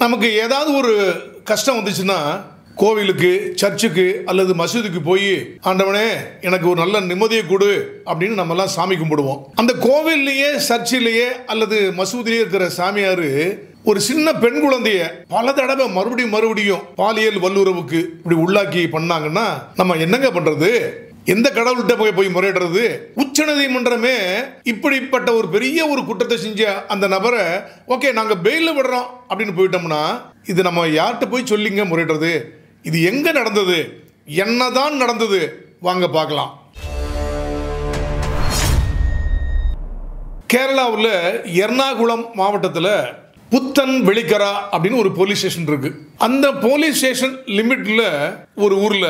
நமக்கு ஏதாவது ஒரு கஷ்டம் வந்துச்சுன்னா கோவிலுக்கு, சர்ச்சுக்கு அல்லது மசூதிக்கு போய் ஆண்டவனே எனக்கு ஒரு நல்ல நிம்மதியை கொடு அப்படின்னு நம்ம எல்லாம் சாமி கும்பிடுவோம். அந்த கோவில்லையே, சர்ச்சிலேயே அல்லது மசூதிலேயே இருக்கிற சாமியார் ஒரு சின்ன பெண் குழந்தைய பல தடவை மறுபடியும் பாலியல் வல்லுறவுக்கு இப்படி உள்ளாக்கி பண்ணாங்கன்னா நம்ம என்னங்க பண்றது? எந்த கடவுள்கிட்ட போய் முறையிடுறது? உச்ச நீதிமன்றமே இப்படிப்பட்ட ஒரு பெரிய ஒரு குற்றத்தை செஞ்ச அந்த நபரை ஓகே நாங்க பெயில விடுறோம் அப்படின்னு போயிட்டோம்னா இது நம்ம யார்கிட்ட போய் சொல்லிங்க முறையிடுறது? இது எங்க நடந்தது? என்னதான் நடந்தது? வாங்க பார்க்கலாம். கேரளாவில் எர்ணாகுளம் மாவட்டத்தில் புத்தன் வெளிக்கரா அப்படின்னு ஒரு போலீஸ் ஸ்டேஷன் இருக்கு. அந்த போலீஸ் ஸ்டேஷன் லிமிட்ல ஒரு ஊர்ல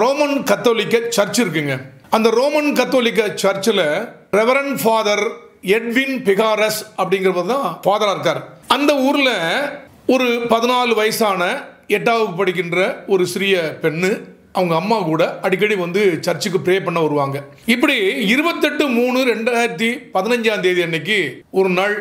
ரோமன் கத்தோலிக்க சர்ச் இருக்குங்க. அந்த ரோமன் கத்தோலிக்க சர்ச்சில் ரெவரண்ட் ஃபாதர் எட்வின் பிகாரஸ் அப்படிங்கிறவர் தான் ஃபாதரா இருக்கார். அந்த ஊர்ல ஒரு 14 வயசான 8வது படிக்கின்ற ஒரு சிறிய பெண்ணு அவங்க அம்மா கூட அடிக்கடி வந்து சர்ச்சுக்கு ப்ரே பண்ண வருவாங்க. இப்படி 28/3/2015 அன்னைக்கு ஒரு நாள்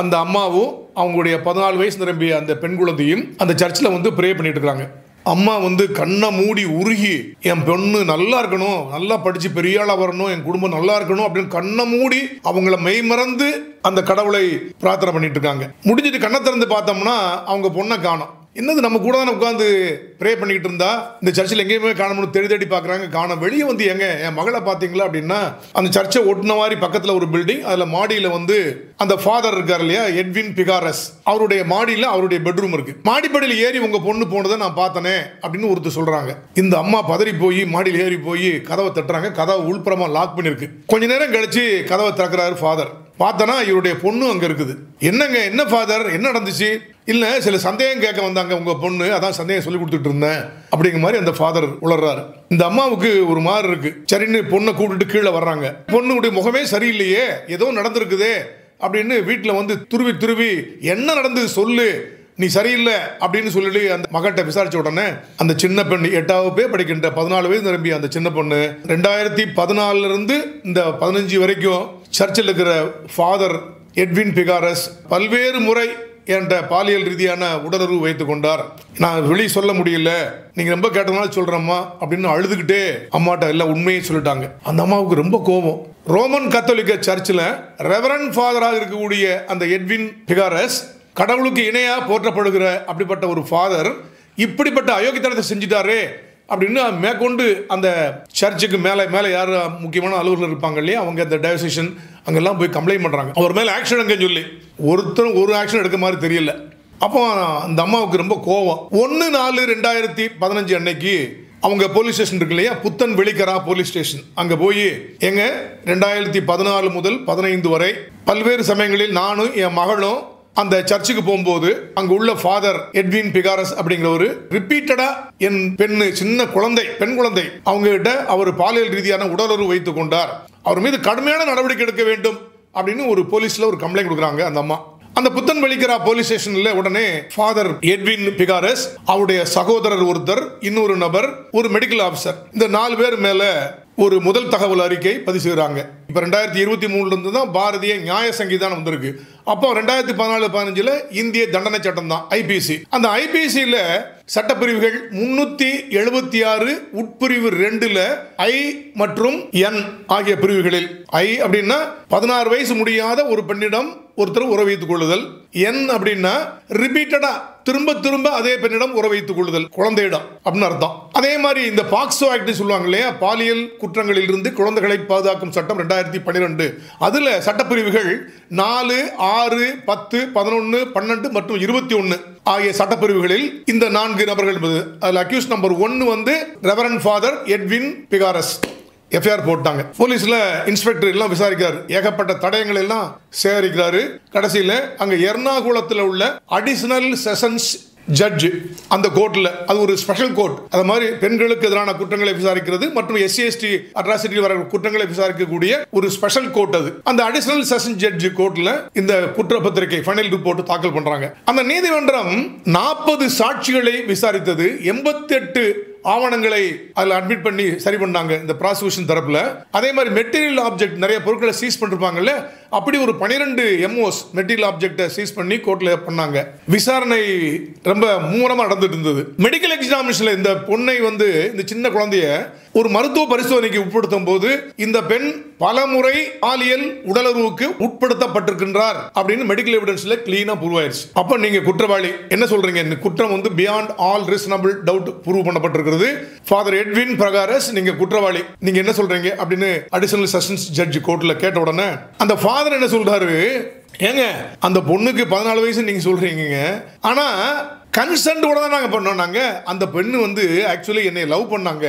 அந்த அம்மாவும் அவங்களுடைய 14 வயசு நிரம்பிய அந்த பெண் குழந்தையும் அந்த சர்ச்சில் வந்து ப்ரே பண்ணிட்டு இருக்காங்க. அம்மா வந்து கண்ணை மூடி உருகி என் பொண்ணு நல்லா இருக்கணும், நல்லா படிச்சு பெரிய ஆளா வரணும், என் குடும்பம் நல்லா இருக்கணும் அப்படின்னு கண்ணை மூடி அவங்கள மெய்மறந்து அந்த கடவுளை பிரார்த்தனை பண்ணிட்டு இருக்காங்க. முடிஞ்சிட்டு கண்ணை திறந்து பார்த்தோம்னா அவங்க பொண்ணை காணோம். என்னது நம்ம கூட தானே உட்காந்து ப்ரே பண்ணிக்கிட்டு இருந்தா இந்த சர்ச்சில் எங்கேயுமே காணணும்னு தேடி பார்க்குறாங்க, காணோம். வெளியே வந்து எங்க என் மகளை பார்த்தீங்களா அப்படின்னா அந்த சர்ச்சை ஒட்டின மாதிரி பக்கத்தில் ஒரு பில்டிங், அதில் மாடியில் வந்து அந்த ஃபாதர் இருக்கார் இல்லையா எட்வின் பிகாரஸ், அவருடைய மாடியில் அவருடைய பெட்ரூம் இருக்கு. மாடிப்படியில் ஏறி உங்க பொண்ணு போனதை நான் பார்த்தனே அப்படின்னு ஒருத்தர் சொல்றாங்க. இந்த அம்மா பதறி போய் மாடியில் ஏறி போய் கதவை தட்டுறாங்க. கதவை உள்புறமா லாக் பண்ணிருக்கு. கொஞ்ச நேரம் கழிச்சு கதவை திறக்கிறாரு ஃபாதர். பார்த்தனா இவருடைய பொண்ணு அங்க இருக்குது. என்னங்க, என்ன ஃபாதர், என்ன நடந்துச்சு? இல்ல சில சந்தேகம் கேட்க வந்தாங்க உங்க பொண்ணு, அதான் சந்தேகம் சொல்லி கொடுத்துட்டு இருந்தேன் அப்படிங்கிற மாதிரி அந்த ஃபாதர் உளறாரு. இந்த அம்மாவுக்கு ஒரு மாதிரி இருக்கு. சரின்னு பொண்ணை கூப்பிட்டு கீழே வர்றாங்க. பொண்ணுடைய முகமே சரியில்லையே, ஏதோ நடந்திருக்குதே அப்படின்னு வீட்டில் வந்து துருவி என்ன நடந்தது சொல்லு, நீ சரியில்லை அப்படின்னு சொல்லிட்டு அந்த மகள்கிட்ட விசாரிச்ச உடனே அந்த சின்ன பெண் 8வது படிக்கின்ற 14 வயசு நிரம்பி அந்த சின்ன பொண்ணு 2014 இருந்து இந்த 15 வரைக்கும் சர்ச்சில் இருக்கிற ஃபாதர் எட்வின் பிகாரஸ் பல்வேறு முறை என்ற பாலியல் ரீதியான உடலுறவு வைத்துக் கொண்டார். நான் வெளியே சொல்ல முடியல, நீங்க ரொம்ப கேட்டதுனால சொல்றேம்மா அப்படின்னு அழுதுகிட்டே அம்மாட்ட எல்லாம் உண்மையை சொல்லிட்டாங்க. அந்த அம்மாவுக்கு ரொம்ப கோபம். ரோமன் கத்தோலிக்க சர்ச்சில் ரெவரண்ட் ஃபாதராக இருக்கக்கூடிய அந்த எட்வின் பிகாரஸ் கடவுளுக்கு இணையா போற்றப்படுகிற அப்படிப்பட்ட ஒரு ஃபாதர் இப்படிப்பட்ட அயோக்கியத்தனத்தை செஞ்சிட்டாரே அப்படின்னு மேற்கொண்டு அந்த சர்ச்சுக்கு மேலே யார் முக்கியமான அலுவலர்கள் இருப்பாங்க இல்லையா, அவங்க அந்த டயோசிஷன் அங்கெல்லாம் போய் கம்ப்ளைண்ட் பண்ணுறாங்க. அவர் மேலே ஆக்ஷன் எடுங்கன்னு சொல்லி ஒருத்தரும் ஒரு ஆக்ஷன் எடுக்க மாதிரி தெரியல. அப்போ அந்த அம்மாவுக்கு ரொம்ப கோவம். 1/4/2015 அன்னைக்கு அவங்க போலீஸ் ஸ்டேஷன் இருக்கு இல்லையா, புத்தன் வெளிக்கரா போலீஸ் ஸ்டேஷன், அங்கே போய் எங்க 2014 முதல் 15 வரை பல்வேறு சமயங்களில் நானும் என் மகளும் அந்த சர்ச்சுக்கு போகும்போது அங்க உள்ள ஃபாதர் எட்வின் பிகாரஸ் அப்படிங்கிறவரு ரிப்பீட்டடா என் சின்ன குழந்தை, பெண் குழந்தை அவங்க கிட்ட அவர் பாலியல் ரீதியான உடலுறவு வைத்துக் கொண்டார், அவர் மீது கடுமையான நடவடிக்கை எடுக்க வேண்டும் அப்படின்னு ஒரு போலீஸ்ல ஒரு கம்ப்ளைண்ட் கொடுக்குறாங்க அந்த அம்மா. அந்த புத்தன் வெளிக்கரா போலீஸ் ஸ்டேஷன்ல உடனே ஃபாதர் எட்வின் பிகாரஸ், அவருடைய சகோதரர் ஒருத்தர், இன்னொரு நபர், ஒரு மெடிக்கல் ஆபிசர், இந்த 4 பேர் மேல ஒரு முதல் தகவல் அறிக்கை பதிவு செய்கிறாங்க. இப்போ 2023 இருந்து தான் பாரதிய நியாய சங்கீதானம் வந்திருக்கு. அப்போ 2014-15 இந்திய தண்டனை சட்டம் தான் ஐபிசி. அந்த ஐபிசியில் சட்டப்பிரிவுகள் 376 உட்பிரிவு 2ல் ஐ மற்றும் என் ஆகிய பிரிவுகளில் ஐ அப்படின்னா 16 வயசு முடியாத ஒரு பெண்ணிடம் ஒருத்தர் உறவு வைத்துக் கொள்ளுதல், என் அப்படின்னா ரிப்பீட்டடா திரும்ப அதே பெண்ணிடம் உறவு வைத்துக் கொள்ளுதல், குழந்தையிடம் அப்படின்னு அர்த்தம். அதே மாதிரி இந்த பாக்ஸோ ஆக்ட் சொல்லுவாங்க இல்லையா, பாலியல் குற்றங்களில் இருந்து குழந்தைகளை பாதுகாக்கும் சட்டம் 2012, அதுல சட்டப்பிரிவுகள் 4, 6, 10, 11, 12 மற்றும் 21 ஆகிய சட்டப்பிரிவுகளில் இந்த 4 நபர்கள் அதில் அக்யூஸ் நம்பர் 1 வந்து ரெவரண்ட் ஃபாதர் எட்வின் பிகாரஸ் எஃப்ஐஆர் போட்டாங்க. போலீஸ்ல இன்ஸ்பெக்டர் எல்லாம் விசாரிக்கிறாரு, ஏகப்பட்ட தடயங்கள் எல்லாம் சேகரிக்கிறாரு. கடைசியில் அங்க எர்ணாகுளத்தில் உள்ள அடிஷனல் செஷன்ஸ் ஜட்ஜ் அந்த கோர்ட்ல, அது ஒரு ஸ்பெஷல் கோர்ட், அது மாதிரி பெண்களுக்கு எதிரான குற்றங்களை விசாரிக்கிறது மற்றும் SC/ST அட்ராசிட்டி வர குற்றங்களை விசாரிக்கக்கூடிய ஒரு ஸ்பெஷல் கோர்ட் அது. அந்த அடிஷனல் செஷன் ஜட்ஜ் கோர்ட்ல இந்த குற்றப்பத்திரிகை ஃபைனல் ரிப்போர்ட் தாக்கல் பண்றாங்க. அந்த நீதிமன்றம் 40 சாட்சிகளை விசாரித்தது, 88 ஆவணங்களை அதில் அட்மிட் பண்ணி சரி பண்ணாங்க இந்த ப்ராசிக்யூஷன் தரப்புல. அதே மாதிரி மெட்டீரியல் ஆப்ஜெக்ட் நிறைய பொருட்களை சீஸ் பண்ணிருப்பாங்கல்ல, அப்படி ஒரு 12 MOs மெட்டீரியல் ஆப்ஜெக்ட்டை சீஸ் பண்ணி கோர்ட்ல பண்ணாங்க. விசாரணை ரொம்ப மூலமா நடந்துட்டு இருந்தது. மெடிக்கல் எக்ஸாமினேஷன்ல இந்த பொண்ணை வந்து, இந்த சின்ன குழந்தைய ஒரு மருத்துவ பரிசோதனைக்கு உட்படுத்தும் போது இந்த பெண் பலமுறை பாலியல் உடலுறவுக்கு உட்படுத்தப்பட்டிருக்கின்றார் அப்படின்னு மெடிக்கல் எவிடன்ஸ்ல கிளீனா ப்ரூவ் ஆயிருச்சு. அப்ப நீங்க குற்றவாளி என்ன சொல்றீங்க? இந்த குற்றம் வந்து beyond all reasonable doubt prove பண்ணப்பட்டிருக்கிறது. ஃபாதர் எட்வின் பிரகாரஸ் நீங்க குற்றவாளி, நீங்க என்ன சொல்றீங்க அப்படின்னு அடிஷனல் செஷன்ஸ் ஜட்ஜ் கோர்ட்ல கேட்ட உடனே அந்த ஃபாதர் என்ன சொல்றாரு, ஏங்க அந்த பொண்ணுக்கு 14 வயசு நீங்க சொல்றீங்க, ஆனா கன்சென்ட்டோட தான் நாங்கள் பண்ணோம். நாங்கள் அந்த பெண்ணு வந்து ஆக்சுவலி என்னை லவ் பண்ணாங்க,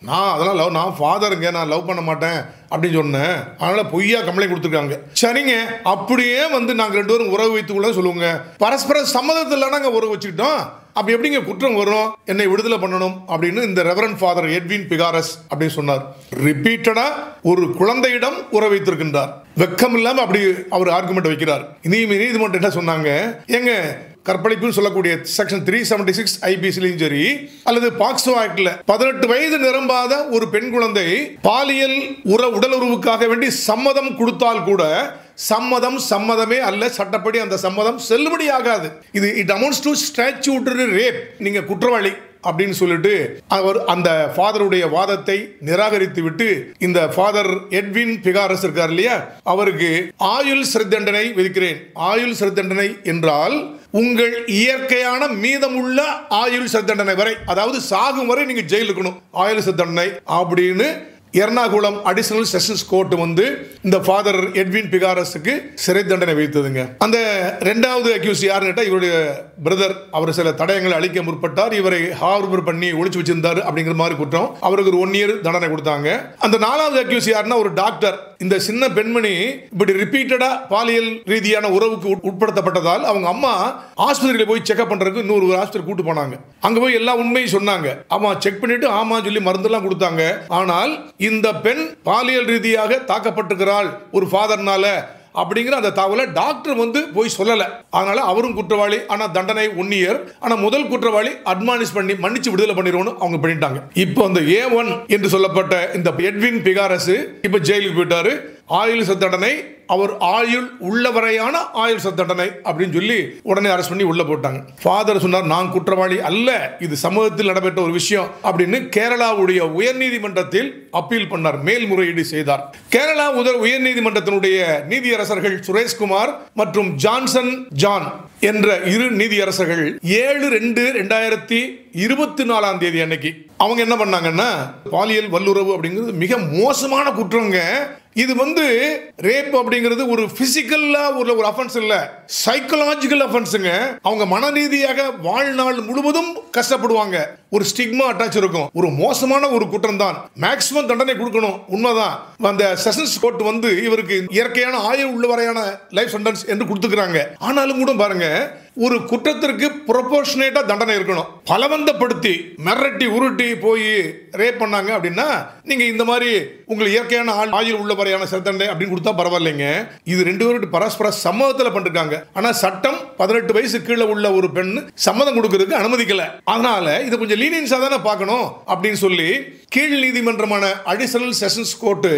நான் அதெல்லாம் நான் ஃபாதருங்க, நான் லவ் பண்ண மாட்டேன் அப்படின்னு சொன்னேன், அதனால் பொய்யா கம்ப்ளைண்ட் கொடுத்துருக்காங்க. சரிங்க, அப்படியே வந்து நாங்கள் 2 பேரும் உறவு வைத்துக்குள்ள சொல்லுவோங்க, பரஸ்பர சம்மதத்தில் நாங்கள் உறவு வச்சுக்கிட்டோம், அப்படி எப்படிங்க குற்றம் வரும், என்னை விடுதலை பண்ணணும் அப்படின்னு இந்த ரெவரண்ட் ஃபாதர் எட்வின் பிகாரஸ் அப்படின்னு சொன்னார். ரிப்பீட்டடா ஒரு குழந்தையிடம் உறவு வைத்திருக்கின்றார். வெக்கம் இல்லாம அப்படி அவர் ஆர்குமெண்ட் வைக்கிறார். நீதிமன்றம் என்ன சொன்னாங்க, எங்க கற்பழிப்புன்னு சொல்லக்கூடிய செக்ஷன் 376 ஐபிசிலையும் சரி அல்லது பாக்ஸோ ஆக்ட்ல 18 வயது நிரம்பாத ஒரு பெண் குழந்தை பாலியல் உடலுறவுக்காக வேண்டி சம்மதம் கொடுத்தால் கூட சம்மதமே அல்ல, சட்டப்படி அந்த சம்மதம் செல்லுபடி ஆகாது. இது it amounts to statutory rape, நீங்க குற்றவாளி அப்படின்னு சொல்லிட்டு அவர் அந்த ஃபாதருடைய வாதத்தை நிராகரித்து விட்டு இந்த ஃபாதர் எட்வின் பிகாரஸ் இருக்கார் இல்லையா, அவருக்கு ஆயுள் சிறை தண்டனை விதிக்கிறேன். ஆயுள் சிறை தண்டனை என்றால் உங்கள் இயற்கையான மீதமுள்ள ஆயுள் சிறை தண்டனை வரை, அதாவது சாகும் வரை நீங்க ஜெயில் இருக்கணும், ஆயுள் சிறை தண்டனை அப்படின்னு எர்ணாகுளம் அடிஷனல் செஷன்ஸ் கோர்ட் வந்து இந்த ஃபாதர் எட்வின் பிகாரஸுக்கு சிறை தண்டனை விதித்ததுங்க. அந்த 2வது அக்யூஸ் யாருன்னு கேட்டா இவருடைய பிரதர். அவர் சில தடயங்களை அழிக்க முற்பட்டார், இவரை ஹார்பர் பண்ணி ஒளிச்சு வச்சிருந்தார் அப்படிங்கிற மாதிரி குற்றம். அவருக்கு ஒரு 1 year தண்டனை கொடுத்தாங்க. அந்த 4வது அக்யூஸ் யாருன்னா ஒரு டாக்டர். இந்த சின்ன பெண்மணி இப்படி ரிப்பீட்டடா பாலியல் ரீதியான உறவுக்கு உட்படுத்தப்பட்டதால் அவங்க அம்மா ஆஸ்பத்திரியில போய் செக்அப் பண்றதுக்கு இன்னொரு ஆஸ்பத்திரி கூட்டு போனாங்க. அங்க போய் எல்லா உண்மையும் சொன்னாங்க. அம்மா செக் பண்ணிட்டு ஆமா சொல்லி மருந்தெல்லாம் கொடுத்தாங்க. ஆனால் இந்த பெண் பாலியல் ரீதியாக தாக்கப்பட்டிருக்கிறாள் ஒரு ஃபாதர்னால அப்படிங்கிற அந்த தகவலை டாக்டர் வந்து போய் சொல்லல. அதனால அவரும் குற்றவாளி, ஆனா தண்டனை 1 year. ஆனா முதல் குற்றவாளி அட்மானிஷ் பண்ணி மன்னிச்சு விடுதலை பண்ணிடுவோம் அவங்க பண்ணிட்டாங்க. இப்போ அந்த A1 என்று சொல்லப்பட்ட இந்த எட்வின் பிகாரஸ் இப்ப ஜெயிலுக்கு போயிட்டாரு. ஆயுள் சிறை தண்டனை, அவர் ஆயுள் உள்ளவரையான ஆயுள் சிறை தண்டனை அப்படின்னு சொல்லி உடனே அரெஸ்ட் பண்ணி உள்ள போட்டாங்க. ஃபாதர் சொன்னார், நான் குற்றவாளி அல்ல, இது சமூகத்தில் நடைபெற்ற ஒரு விஷயம் அப்படின்னு கேரளாவுடைய உயர்நீதிமன்றத்தில் அப்பீல் பண்ணார், மேல்முறையீடு செய்தார். கேரளா உயர்நீதிமன்றத்தினுடைய நீதியரசர்கள் சுரேஷ்குமார் மற்றும் ஜான்சன் ஜான் என்ற 2 நீதியரசர்கள் 7/2/2024 அன்னைக்கு அவங்க என்ன பண்ணாங்கன்னா, பாலியல் வல்லுறவு அப்படிங்கிறது மிக மோசமான குற்றங்க. இது வந்து ரேப் அப்படிங்கிறது ஒரு பிசிக்கல்லா ஒரு அஃபென்ஸ் இல்ல, சைக்கலாஜிக்கல் அஃபென்ஸ்ங்க. அவங்க மனரீதியாக வாழ்நாள் முழுவதும் கஷ்டப்படுவாங்க, ஒரு ஸ்டிக்மா அட்டாச் இருக்கும். ஒரு மோசமான ஒரு குற்றம் தான், மேக்ஸிமம் தண்டனை கொடுக்கணும், உண்மைதான். அந்த செஷன்ஸ் கோர்ட் வந்து இவருக்கு இயற்கையான ஆயுள் உள்ளவரையான லைஃப் சென்டென்ஸ் என்று கொடுத்துக்கிறாங்க. ஆனாலும் கூட பாருங்க, ஒரு குற்றத்திற்கு ப்ரொபோர்ஷனேட்டா தண்டனை இருக்கணும். பலவந்தப்படுத்தி மிரட்டி உருட்டி போய் ரேப் பண்ணாங்க அப்படின்னா நீங்க இந்த மாதிரி உங்களுக்கு இயற்கையான ஆயுள் உள்ளவரையான சிறை தண்டனை அப்படின்னு கொடுத்தா பரவாயில்லைங்க. இது 2 பேரும் பரஸ்பர சம்மதத்தில் பண்ணிருக்காங்க. ஆனா சட்டம் 18 வயசு கீழே உள்ள ஒரு பெண் சம்மதம் கொடுக்கறதுக்கு அனுமதிக்கல. அதனால இதை கொஞ்சம் லீனியன்ஸா தானே பார்க்கணும் அப்படின்னு சொல்லி கீழ் நீதிமன்றமான அடிஷனல் செஷன்ஸ் கோர்ட்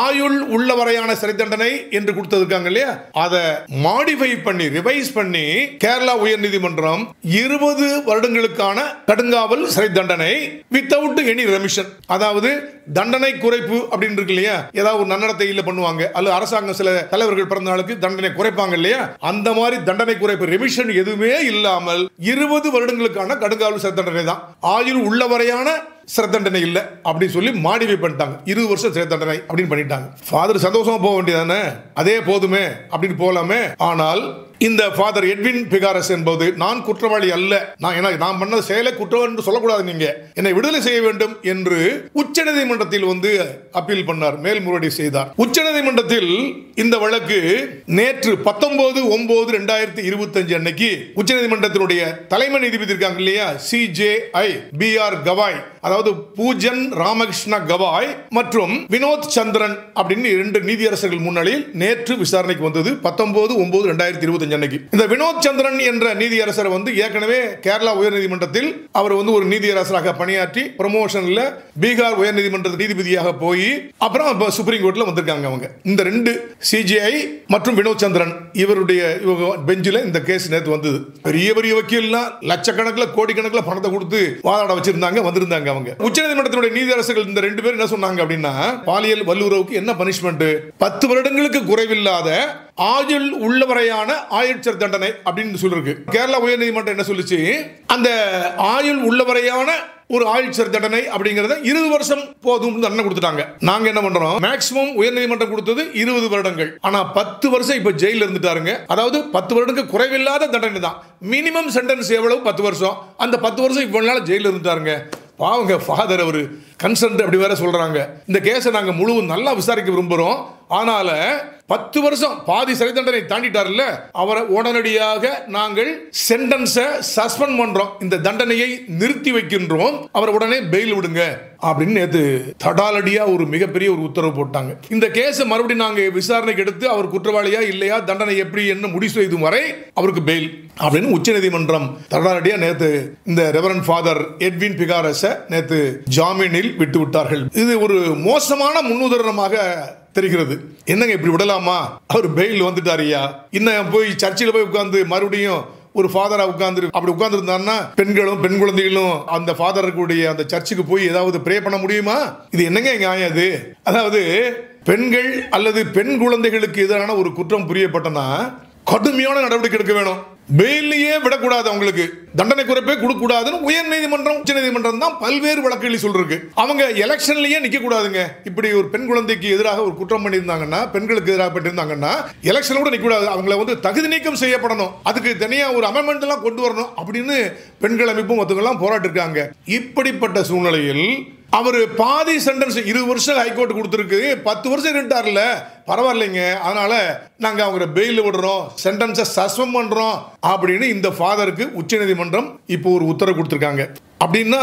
ஆயுள் உள்ளவரையான சிறை தண்டனை என்று கொடுத்திருக்காங்க இல்லையா, அதை மாடிஃபை பண்ணி ரிவைஸ் பண்ணி கேரளா உயர் நீதிமன்றம் 20 வருடங்களுக்கான கடுங்காவல் சிறை தண்டனை வித்தவுட் எனி ரெமிஷன், அதாவது தண்டனை குறைப்பு அப்படின்னு இருக்கு இல்லையா, ஏதாவது ஒரு நன்னடத்தையில பண்ணுவாங்க அல்லது அரசாங்கம் சில தலைவர்கள் பிறந்த நாளுக்கு தண்டனை குறைப்பாங்க இல்லையா, அந்த மாதிரி தண்டனை குறைப்பு ரெமிஷன் எதுவுமே இல்லாமல் 20 வருடங்களுக்கான கடுங்காவல் சிறை தண்டனை தான், ஆயுள் உள்ளவரையான சிறை தண்டனை இல்லை அப்படின்னு சொல்லி மாடிஃபை பண்ணிட்டாங்க. 20 வருஷம் சிறை தண்டனை அப்படின்னு பண்ணிட்டாங்க. ஃபாதர் சந்தோஷமா போக வேண்டியதானே, அதே போதுமே அப்படின்னு போலாமே. ஆனால் இந்த ஃபாதர் எட்வின் பிகாரஸ் என்பது நான் குற்றவாளி அல்ல, நான் பண்ண செயலை குற்றவாளி என்று சொல்லக்கூடாது, நீங்க என்னை விடுதலை செய்ய வேண்டும் என்று உச்சநீதிமன்றத்தில் வந்து அப்பீல் பண்ணார், மேல்முறையீடு செய்தார். உச்சநீதிமன்றத்தில் இந்த வழக்கு நேற்று 19/9/2025 அன்னைக்கு உச்சநீதிமன்றத்தினுடைய தலைமை நீதிபதி இருக்காங்க இல்லையா, CJI BR கவாய், அதாவது பூஜன் ராமகிருஷ்ண கவாய் மற்றும் வினோத் சந்திரன் அப்படின்னு 2 நீதியரசர்கள் முன்னிலையில் நேற்று விசாரணைக்கு வந்தது 19/9/2025 2025 அன்னைக்கு. இந்த வினோத் சந்திரன் என்ற நீதியரசர் வந்து ஏற்கனவே கேரளா உயர்நீதிமன்றத்தில் அவர் வந்து ஒரு நீதியரசராக பணியாற்றி ப்ரமோஷன்ல பீகார் உயர்நீதிமன்ற நீதிபதியாக போய் அப்புறம் சுப்ரீம் கோர்ட்ல வந்திருக்காங்க அவங்க. இந்த ரெண்டு சிஜிஐ மற்றும் வினோத் சந்திரன் இவருடைய பெஞ்சில் இந்த கேஸ் நேற்று வந்தது. பெரிய பெரிய வக்கீல்லாம் லட்சக்கணக்கில் கோடிக்கணக்கில் பணத்தை கொடுத்து வாதாட வச்சிருந்தாங்க, வந்திருந்தாங்க அவங்க. உச்சநீதிமன்றத்தினுடைய நீதியரசர்கள் இந்த ரெண்டு பேரும் என்ன சொன்னாங்க அப்படின்னா, பாலியல் வல்லுறவுக்கு என்ன பனிஷ்மெண்ட், 10 வருடங்களுக்கு குறைவில்லாத ஆயுள் உள்ளவரையான ஆயுள் சிறை தண்டனை அப்படின்னு சொல்லிருக்கு. கேரளா உயர்நீதிமன்றம் என்ன சொல்லுச்சு, அந்த ஆயுள் உள்ளவரையான ஒரு ஆயுள் சிறை தண்டனை அப்படிங்கறத 20 வருஷம் போதும் தண்டனை கொடுத்துட்டாங்க. நாங்க என்ன பண்றோம், மேக்ஸிமம் உயர்நீதிமன்றம் கொடுத்தது 20 வருடங்கள். ஆனா 10 வருஷம் இப்ப ஜெயில இருந்துட்டாருங்க. அதாவது 10 வருடங்களுக்கு குறைவில்லாத தண்டனை தான். மினிமம் சென்டென்ஸ் எவ்வளவு, 10 வருஷம். அந்த 10 வருஷம் இவ்வளவு நாள் ஜெயில இருந்துட்டாருங்க. பாவங்க ஃபாதர் அவரு கன்சென்ட் அப்படி வேற சொல்றாங்க. இந்த கேஸை நாங்க முழுவதும் நல்லா விசாரிக்க விரும்புறோம். ஆனால 10 வருஷம் பாதி சிறை தண்டனை தாண்டிட்டார்ல, அவரை உடனடியாக நாங்கள் சென்டென்ஸை சஸ்பெண்ட் பண்றோம், இந்த தண்டனையை நிறுத்தி வைக்கின்றோம், அவரை உடனே பெயில் விடுங்க அப்படின்னு நேத்து தடாலடியா ஒரு மிகப்பெரிய ஒரு உத்தரவு போட்டாங்க. இந்த கேஸை மறுபடியும் நாங்க விசாரணைக்கு எடுத்து அவர் குற்றவாளியா இல்லையா, தண்டனை எப்படி என்ன முடிவு செய்யும் வரை அவருக்கு பெயில் அப்படின்னு உச்சநீதிமன்றம் தடாலடியா நேத்து இந்த ரெவரண்ட் ஃபாதர் எட்வின் பிகாரஸை நேத்து ஜாமீனில் விட்டு விட்டார்கள். இது ஒரு மோசமான முன்னுதாரணமாக தெரிகிறது. என்னங்க இப்படி விடலாமா, அவர் பெயில் வந்துட்டாரியா, இன்னும் போய் சர்ச்சில் போய் உட்கார்ந்து மறுபடியும் ஒரு ஃபாதரா உட்கார்ந்து அப்படி உட்கார்ந்து இருந்தாருன்னா பெண்களும் பெண் குழந்தைகளும் அந்த ஃபாதருக்குடைய அந்த சர்ச்சுக்கு போய் ஏதாவது ப்ரே பண்ண முடியுமா? இது என்னங்க நியாயம் இது? அதாவது பெண்கள் அல்லது பெண் குழந்தைகளுக்கு எதிரான ஒரு குற்றம் புரியப்பட்டனா கடுமையான நடவடிக்கை எடுக்க வேணும். பெயிலையே விடக்கூடாது, அவங்களுக்கு தண்டனை குறைப்பே கொடுக்க கூடாதுன்னு உயர் நீதிமன்றம் உச்ச நீதிமன்றம் தான் பல்வேறு வழக்குகளை சொல்லிருக்கு. அவங்க எலெக்ஷன்லயே நிக்க கூடாதுங்க. இப்படி ஒரு பெண் குழந்தைக்கு எதிராக ஒரு குற்றம் பண்ணியிருந்தாங்கன்னா, பெண்களுக்கு எதிராக பண்ணியிருந்தாங்கன்னா எலெக்ஷன் கூட நிக்க கூடாது, அவங்களை வந்து தகுதி நீக்கம் செய்யப்படணும், அதுக்கு தனியா ஒரு அமெண்ட்மெண்ட் எல்லாம் கொண்டு வரணும் அப்படின்னு பெண்கள் அமைப்பும் மற்றவங்கெல்லாம் போராட்டி இருக்காங்க. இப்படிப்பட்ட சூழ்நிலையில் அவர் பாதி சென்டென்ஸ் 20 வருஷம் ஹைகோர்ட் கொடுத்துருக்கு, 10 வருஷம் இருட்டார்ல, பரவாயில்லைங்க, அதனால நாங்க அவங்க பெயில் விடுறோம், சென்டென்ஸை சஸ்பெண்ட் பண்றோம் அப்படின்னு இந்த ஃபாதருக்கு உச்சநீதிமன்றம் இப்போ ஒரு உத்தரவு கொடுத்திருக்காங்க. அப்படின்னா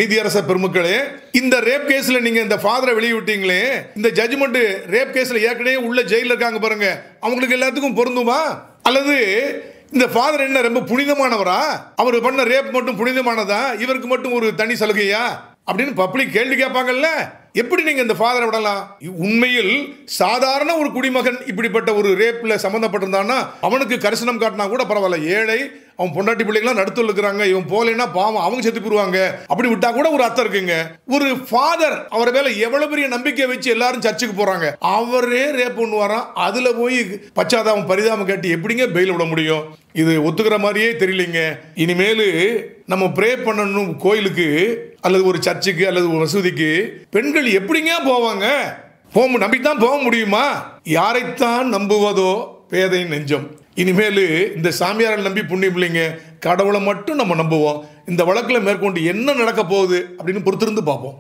நீதியரசர் பெருமக்களே, இந்த ரேப் கேஸ்ல நீங்க இந்த ஃபாதரை வெளியே விட்டீங்களே, இந்த ஜட்ஜ்மெண்ட் ரேப் கேஸ்ல ஏற்கனவே உள்ள ஜெயில இருக்காங்க பாருங்க, அவங்களுக்கு எல்லாத்துக்கும் பொருந்துமா? அல்லது இந்த ஃபாதர் என்ன ரொம்ப புனிதமானவரா, அவர் பண்ண ரேப் மட்டும் புனிதமானதா, இவருக்கு மட்டும் ஒரு தனி சலுகையா அப்படின்னு பப்ளிக் கேள்வி கேட்பாங்கல்ல. எப்படி நீங்க இந்த ஃபாதரை விடலாம்? உண்மையில் சாதாரண ஒரு குடிமகன் இப்படிப்பட்ட ஒரு ரேப்ல சம்பந்தப்பட்டிருந்தான்னா அவனுக்கு கரிசனம் காட்டினா கூட பரவாயில்ல. ஏழை, அவன் பொண்டாட்டி பிள்ளைங்களாம் நடுத்தல் இருக்கிறாங்க, இவன் போலேன்னா பாவம் அவங்க செத்து போடுவாங்க, அப்படி விட்டா கூட ஒரு அர்த்தம் இருக்குங்க. ஒரு ஃபாதர் அவர் மேல எவ்வளவு பெரிய நம்பிக்கை வச்சு எல்லாரும் சர்ச்சுக்கு போறாங்க, அவரே ரேப் பண்ணுவாராம், அதுல போய் பச்சாதாபம் பரிதாபம் காட்டி எப்படிங்க பெயில் விட முடியும்? இது ஒத்துக்கிற மாதிரியே தெரியலங்க. இனிமேல் நம்ம ப்ரே பண்ணணும் கோயிலுக்கு அல்லது ஒரு சர்ச்சுக்கு அல்லது ஒரு மசூதிக்கு பெண்கள் எப்படிங்க போவாங்க? நம்பித்தான் போக முடியுமா? யாரைத்தான் நம்புவதோ பேதை நெஞ்சம். இனிமேல் இந்த சாமியாரை நம்பி புண்ணியம் இல்லைங்க, கடவுளை மட்டும் நம்ம நம்புவோம். இந்த வழக்கில் மேற்கொண்டு என்ன நடக்க போகுது அப்படின்னு பொறுத்திருந்து பார்ப்போம்.